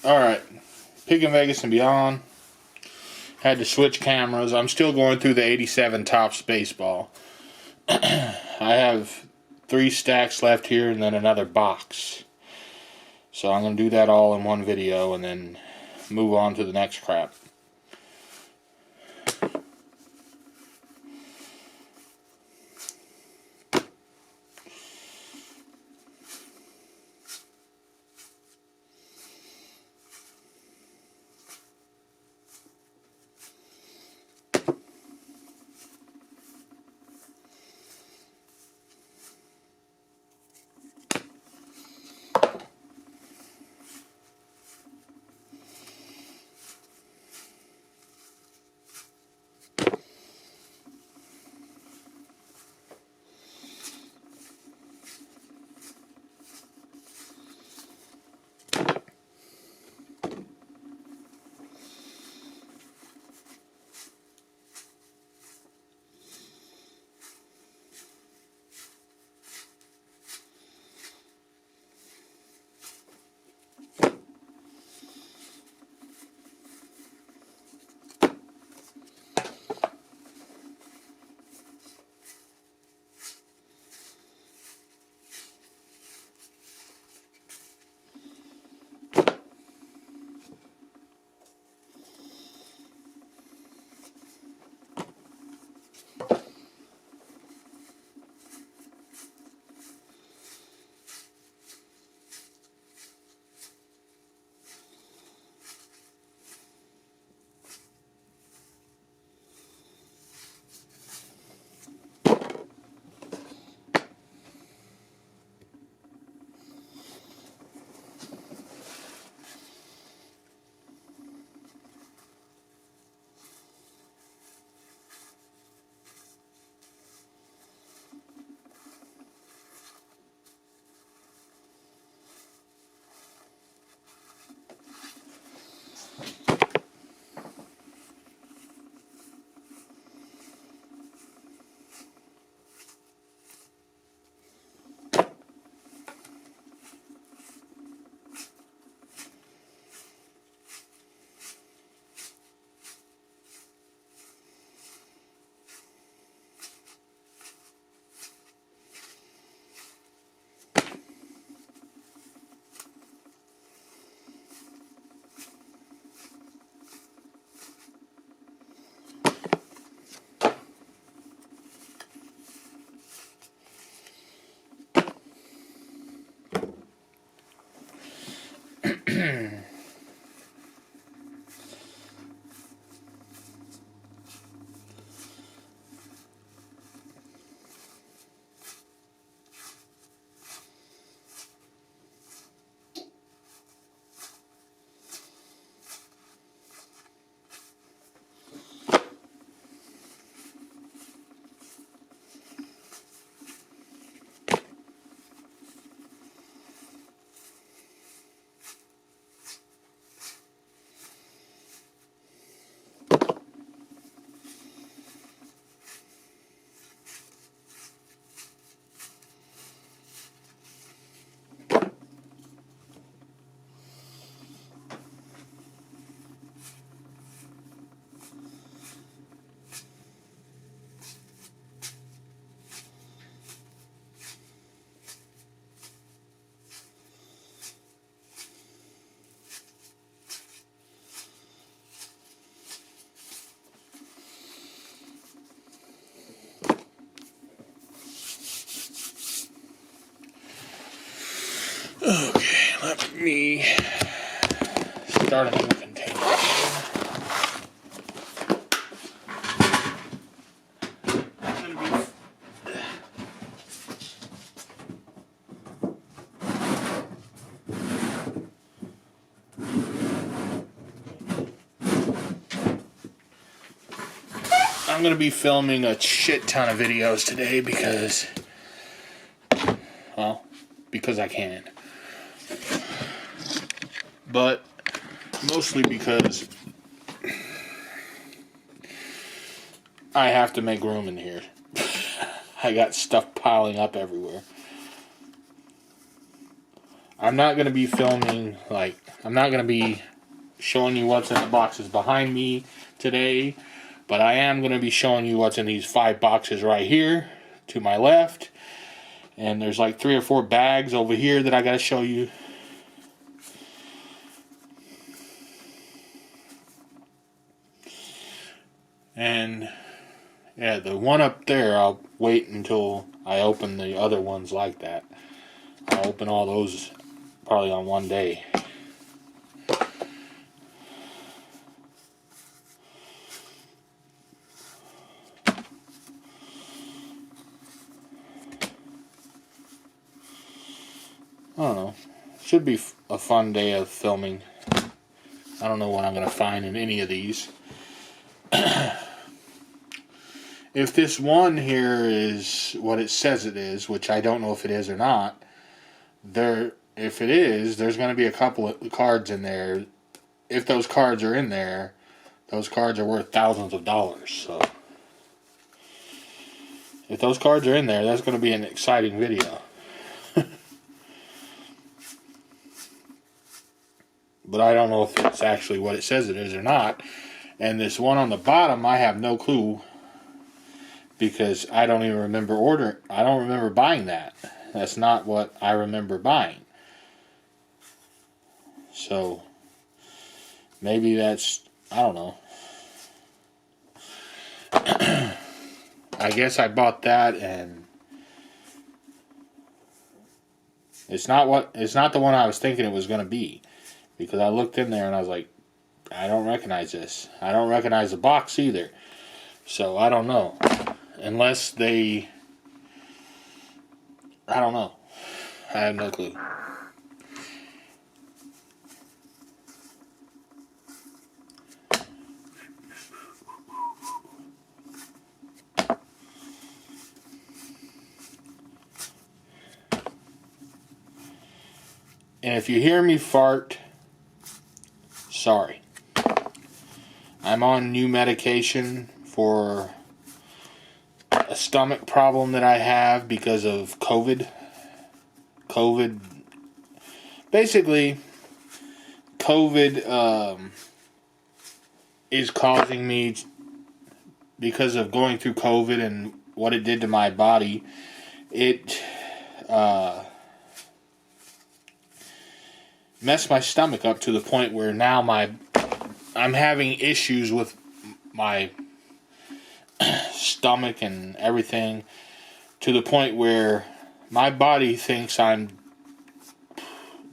Alright. Picking Vegas and Beyond. Had to switch cameras. I'm still going through the 87 Topps baseball. I have 3 stacks left here and then another box. So I'm going to do that all in one video and then move on to the next crap. Okay, let me start a new container. I'm going to be filming a shit ton of videos today because I can. But mostly because I have to make room in here. I got stuff piling up everywhere. I'm not going to be filming, like, I'm not going to be showing you what's in the boxes behind me today, but I am going to be showing you what's in these 5 boxes right here to my left. And there's like 3 or 4 bags over here that I got to show you. And yeah, the one up there, I'll wait until I open the other ones like that. I'll open all those probably on one day. I don't know. Should be a fun day of filming. I don't know what I'm going to find in any of these. If this one here is what it says it is, which I don't know if it is or not, if it is, there's going to be a couple of cards in there. If those cards are in there, those cards are worth thousands of dollars. So if those cards are in there, that's going to be an exciting video. But I don't know if it's actually what it says it is or not. And this one on the bottom, I have no clue, because I don't even remember I don't remember buying that. That's not what I remember buying. So maybe that's, I don't know. I guess I bought that, and it's not the one I was thinking it was going to be. Because I looked in there and I was like, I don't recognize this. I don't recognize the box either. So I don't know. Unless they... I don't know. I have no clue. And if you hear me fart, sorry. I'm on new medication for a stomach problem that I have because of COVID. Basically, COVID is causing me, because of going through COVID and what it did to my body, it messed my stomach up to the point where now I'm having issues with my stomach and everything, to the point where my body thinks I'm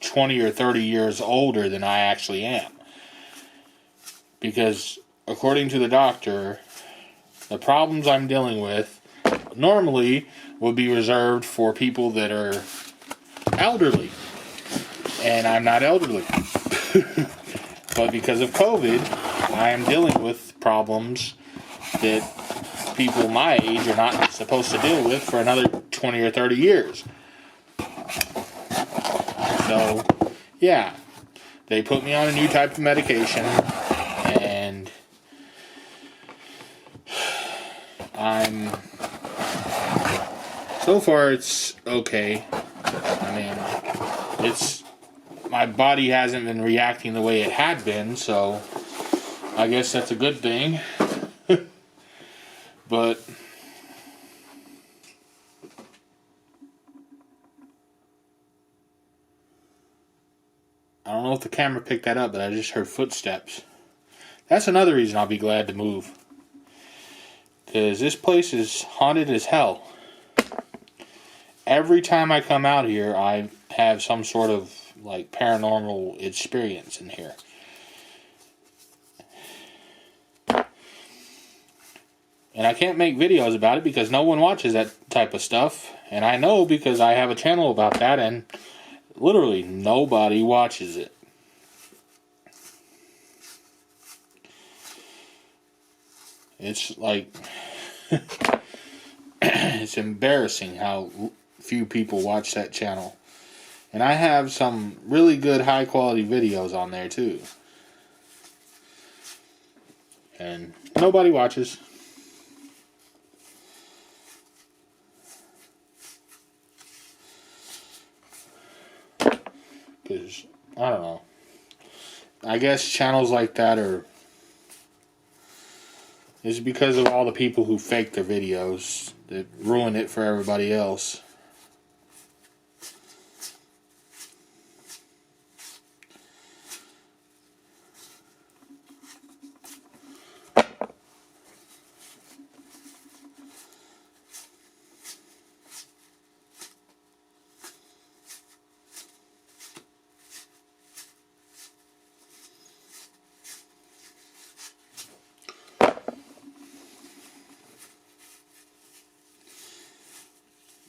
20 or 30 years older than I actually am. Because according to the doctor, the problems I'm dealing with normally would be reserved for people that are elderly. And I'm not elderly. But because of COVID, I am dealing with problems that people my age are not supposed to deal with for another 20 or 30 years. So, yeah. They put me on a new type of medication, and so far it's okay. I mean, my body hasn't been reacting the way it had been, so I guess that's a good thing. But I don't know if the camera picked that up, but I just heard footsteps. That's another reason I'll be glad to move. Because this place is haunted as hell. Every time I come out here, I have some sort of like paranormal experience in here. And I can't make videos about it because no one watches that type of stuff. And I know because I have a channel about that, and literally nobody watches it. It's like it's embarrassing how few people watch that channel. And I have some really good high quality videos on there too. And nobody watches. Because, I don't know. I guess channels like that is because of all the people who fake their videos that ruin it for everybody else.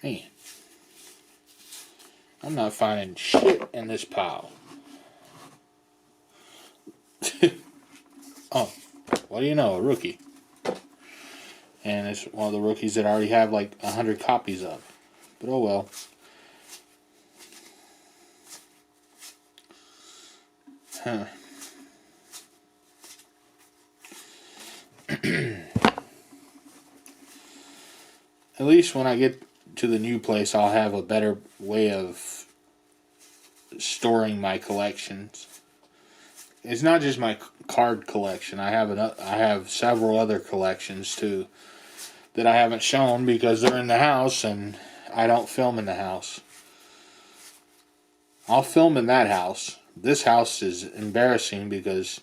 Man, I'm not finding shit in this pile. Oh, what do you know? A rookie. And it's one of the rookies that I already have like 100 copies of. But oh well. Huh. At least when I get to the new place, I'll have a better way of storing my collections. It's not just my card collection. I have several other collections too that I haven't shown because they're in the house and I don't film in the house. I'll film in that house. This house is embarrassing because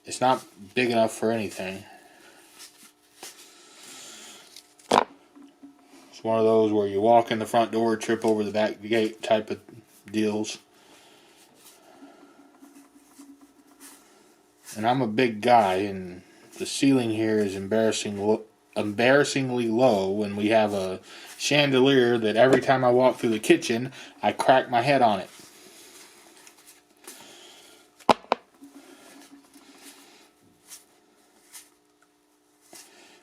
it's not big enough for anything. It's one of those where you walk in the front door, trip over the back gate type of deals. And I'm a big guy, and the ceiling here is embarrassingly low, and we have a chandelier that every time I walk through the kitchen, I crack my head on it.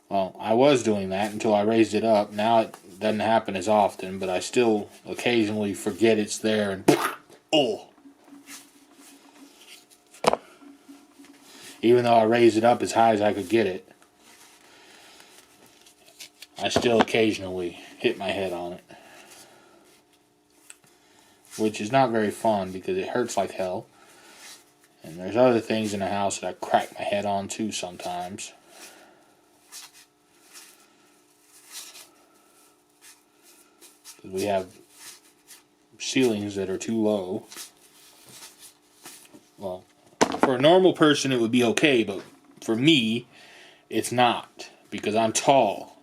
Well, I was doing that until I raised it up. Now it doesn't happen as often, but I still occasionally forget it's there and oh. Even though I raised it up as high as I could get it, I still occasionally hit my head on it. Which is not very fun because it hurts like hell. And there's other things in the house that I crack my head on too sometimes. Because we have ceilings that are too low. Well, for a normal person it would be okay, but for me, it's not. Because I'm tall.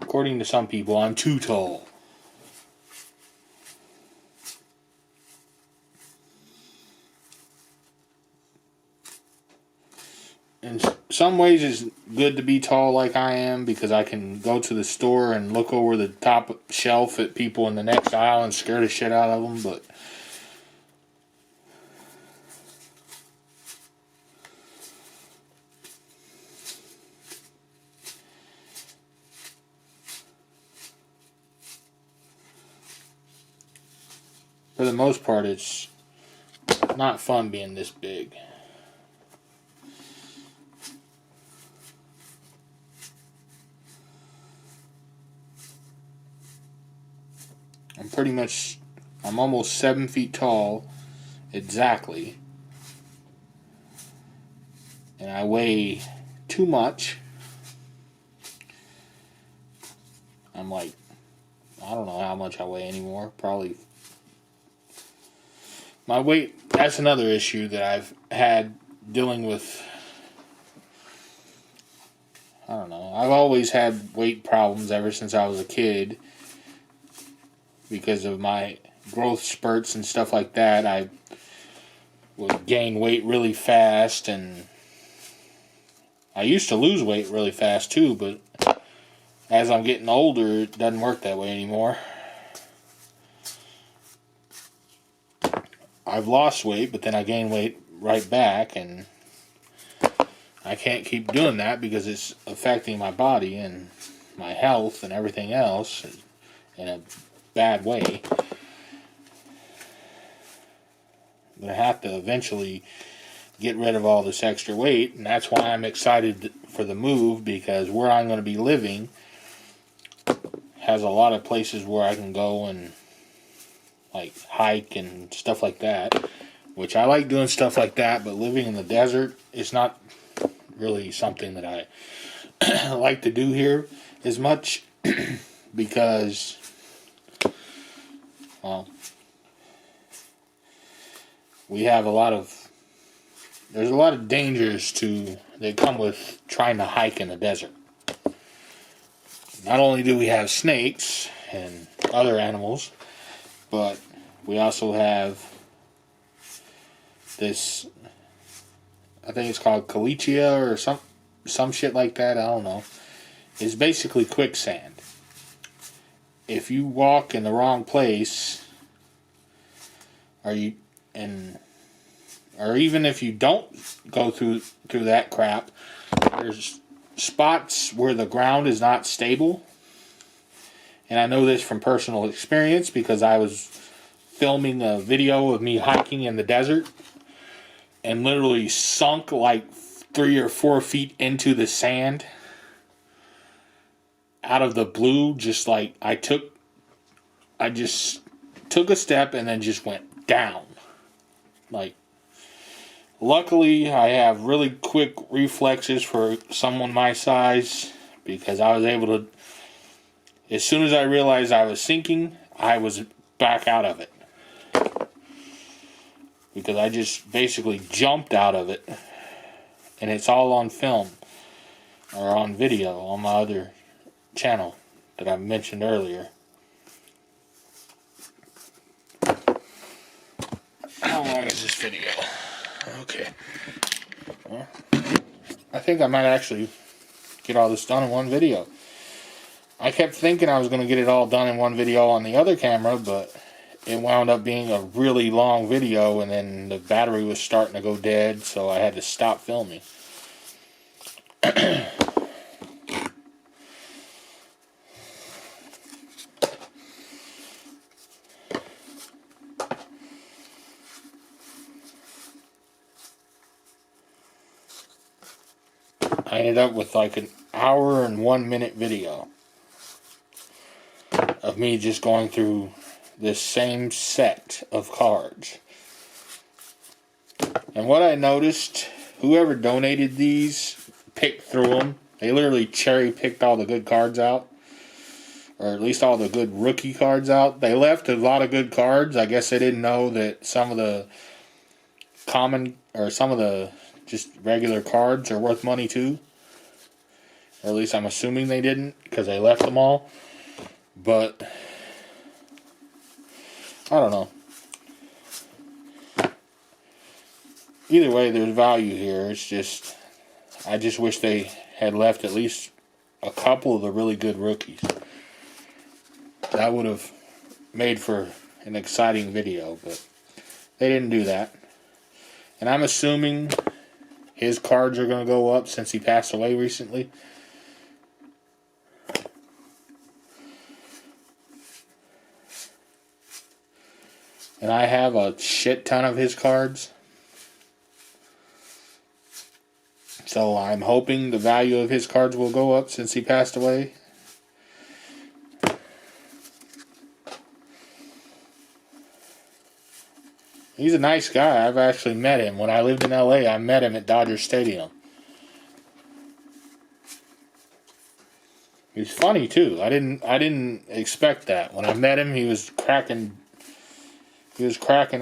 According to some people, I'm too tall. In some ways it's good to be tall like I am because I can go to the store and look over the top shelf at people in the next aisle and scare the shit out of them, but for the most part it's not fun being this big. I'm almost 7 feet tall, exactly. And I weigh too much. I'm like, I don't know how much I weigh anymore. Probably. My weight, that's another issue that I've had dealing with. I don't know. I've always had weight problems ever since I was a kid. Because of my growth spurts and stuff like that, I would gain weight really fast, and I used to lose weight really fast too, but as I'm getting older, it doesn't work that way anymore. I've lost weight, but then I gain weight right back, and I can't keep doing that because it's affecting my body and my health and everything else in a bad way. I'm going to have to eventually get rid of all this extra weight, and that's why I'm excited for the move, because where I'm going to be living has a lot of places where I can go and like hike and stuff like that, which I like doing stuff like that, but living in the desert is not really something that I like to do here as much because, well, we have there's a lot of dangers that come with trying to hike in the desert. Not only do we have snakes and other animals, but we also have this, I think it's called caliche or some shit like that, I don't know. It's basically quicksand. If you walk in the wrong place, or even if you don't go through that crap, there's spots where the ground is not stable. And I know this from personal experience because I was filming a video of me hiking in the desert and literally sunk like 3 or 4 feet into the sand out of the blue. Just like I just took a step and then just went down. Like, luckily I have really quick reflexes for someone my size, because I was able to, as soon as I realized I was sinking, I was back out of it. Because I just basically jumped out of it. And it's all on film. Or on video on my other channel that I mentioned earlier. How long is this video? Okay. Well, I think I might actually get all this done in one video. I kept thinking I was going to get it all done in one video on the other camera, but it wound up being a really long video, and then the battery was starting to go dead, so I had to stop filming. I ended up with like an hour and 1 minute video of me just going through this same set of cards. And what I noticed, whoever donated these picked through them. They literally cherry picked all the good cards out, or at least all the good rookie cards out. They left a lot of good cards. I guess they didn't know that some of the common, or some of the just regular cards are worth money too. Or at least I'm assuming they didn't, because they left them all. But I don't know. Either way, there's value here. It's just, I just wish they had left at least a couple of the really good rookies. That would have made for an exciting video, but they didn't do that. And I'm assuming his cards are going to go up since he passed away recently. And I have a shit ton of his cards. So I'm hoping the value of his cards will go up since he passed away. He's a nice guy. I've actually met him. When I lived in LA, I met him at Dodger Stadium. He's funny too. I didn't expect that. When I met him, he was cracking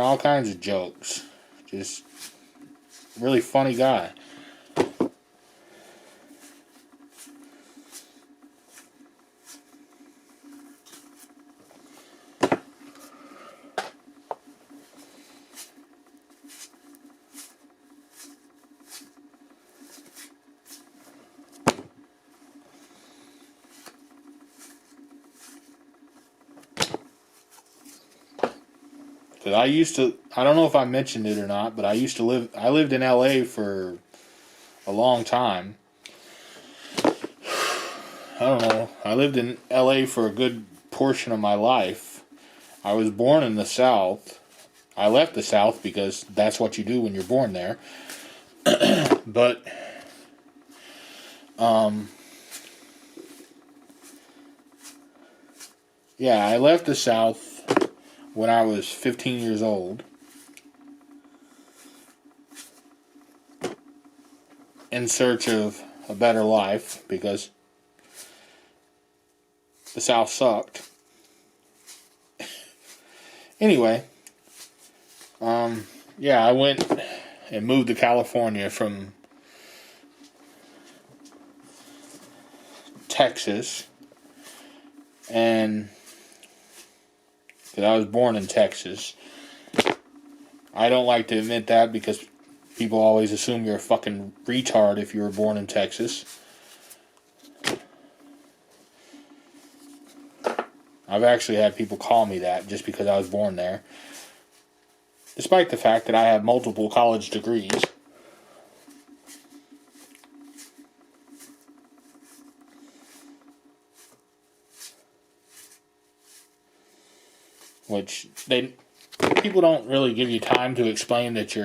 all kinds of jokes. Just really funny guy. Because I don't know if I mentioned it or not, but I lived in LA for a long time. I don't know. I lived in LA for a good portion of my life. I was born in the South. I left the South because that's what you do when you're born there. But, yeah, I left the South when I was 15 years old in search of a better life because the South sucked. Anyway, yeah, I went and moved to California from Texas, and because I was born in Texas. I don't like to admit that because people always assume you're a fucking retard if you were born in Texas. I've actually had people call me that just because I was born there, despite the fact that I have multiple college degrees. Which people don't really give you time to explain that you're